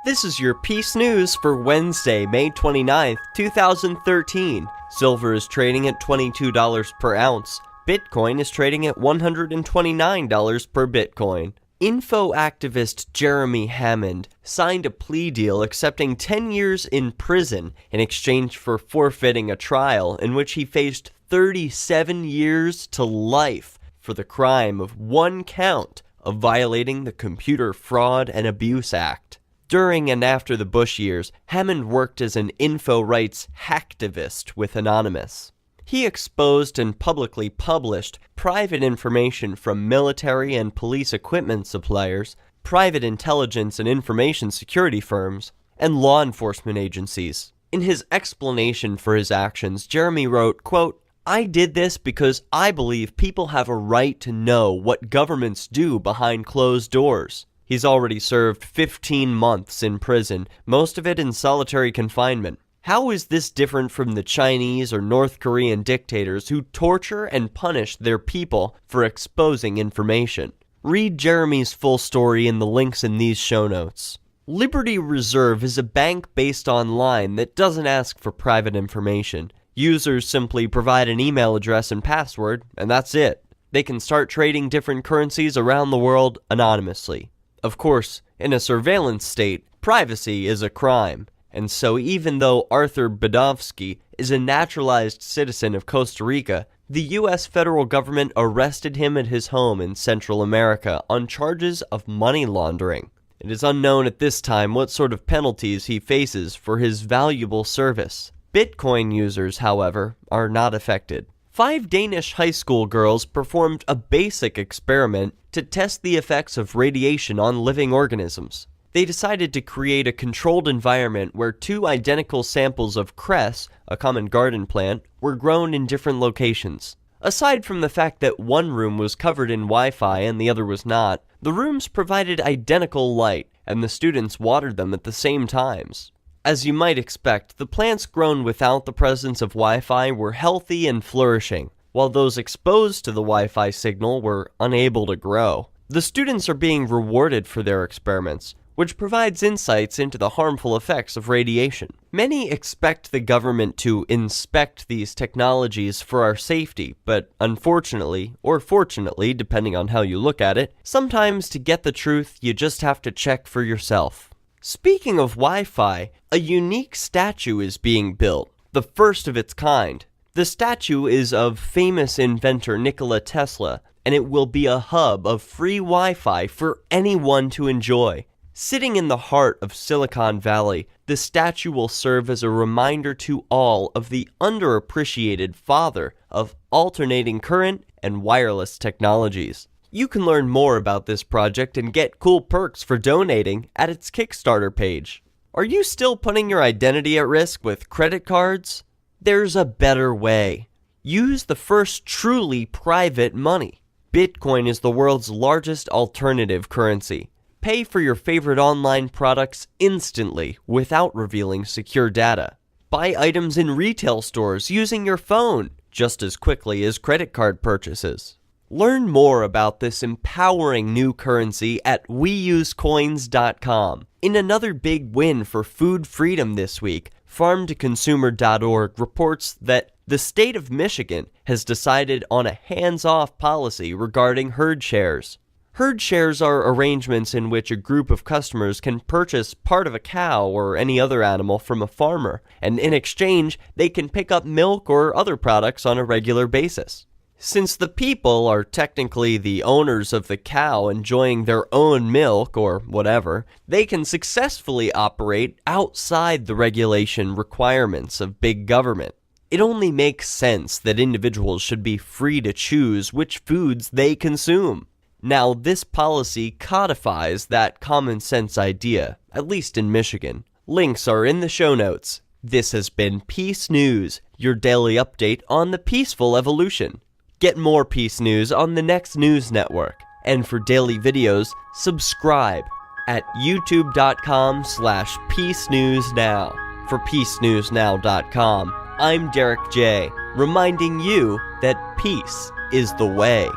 This is your Peace News for Wednesday, May 29th, 2013. Silver is trading at $22 per ounce. Bitcoin is trading at $129 per Bitcoin. Info activist Jeremy Hammond signed a plea deal accepting 10 years in prison in exchange for forfeiting a trial in which he faced 37 years to life for the crime of one count of violating the Computer Fraud and Abuse Act. During and after the Bush years, Hammond worked as an info rights hacktivist with Anonymous. He exposed and publicly published private information from military and police equipment suppliers, private intelligence and information security firms, and law enforcement agencies. In his explanation for his actions, Jeremy wrote, quote, "I did this because I believe people have a right to know what governments do behind closed doors." He's already served 15 months in prison, most of it in solitary confinement. How is this different from the Chinese or North Korean dictators who torture and punish their people for exposing information? Read Jeremy's full story in the links in these show notes. Liberty Reserve is a bank based online that doesn't ask for private information. Users simply provide an email address and password, and that's it. They can start trading different currencies around the world anonymously. Of course, in a surveillance state, privacy is a crime. And so even though Arthur Badovsky is a naturalized citizen of Costa Rica, the U.S. federal government arrested him at his home in Central America on charges of money laundering. It is unknown at this time what sort of penalties he faces for his valuable service. Bitcoin users, however, are not affected. 5 Danish high school girls performed a basic experiment to test the effects of radiation on living organisms. They decided to create a controlled environment where 2 identical samples of cress, a common garden plant, were grown in different locations. Aside from the fact that one room was covered in Wi-Fi and the other was not, the rooms provided identical light, and the students watered them at the same times. As you might expect, the plants grown without the presence of Wi-Fi were healthy and flourishing, while those exposed to the Wi-Fi signal were unable to grow. The students are being rewarded for their experiments, which provides insights into the harmful effects of radiation. Many expect the government to inspect these technologies for our safety, but unfortunately, or fortunately, depending on how you look at it, sometimes to get the truth, you just have to check for yourself. Speaking of Wi-Fi, a unique statue is being built, the first of its kind. The statue is of famous inventor Nikola Tesla, and it will be a hub of free Wi-Fi for anyone to enjoy. Sitting in the heart of Silicon Valley, the statue will serve as a reminder to all of the underappreciated father of alternating current and wireless technologies. You can learn more about this project and get cool perks for donating at its Kickstarter page. Are you still putting your identity at risk with credit cards? There's a better way. Use the first truly private money. Bitcoin is the world's largest alternative currency. Pay for your favorite online products instantly without revealing secure data. Buy items in retail stores using your phone just as quickly as credit card purchases. Learn more about this empowering new currency at WeUseCoins.com. In another big win for food freedom this week, FarmToConsumer.org reports that the state of Michigan has decided on a hands-off policy regarding herd shares. Herd shares are arrangements in which a group of customers can purchase part of a cow or any other animal from a farmer, and in exchange, they can pick up milk or other products on a regular basis. Since the people are technically the owners of the cow enjoying their own milk or whatever, they can successfully operate outside the regulation requirements of big government. It only makes sense that individuals should be free to choose which foods they consume. Now, this policy codifies that common sense idea, at least in Michigan. Links are in the show notes. This has been Peace News, your daily update on the peaceful evolution. Get more Peace News on the next news network. And for daily videos, subscribe at youtube.com/peacenewsnow. For peacenewsnow.com, I'm Derek J, reminding you that peace is the way.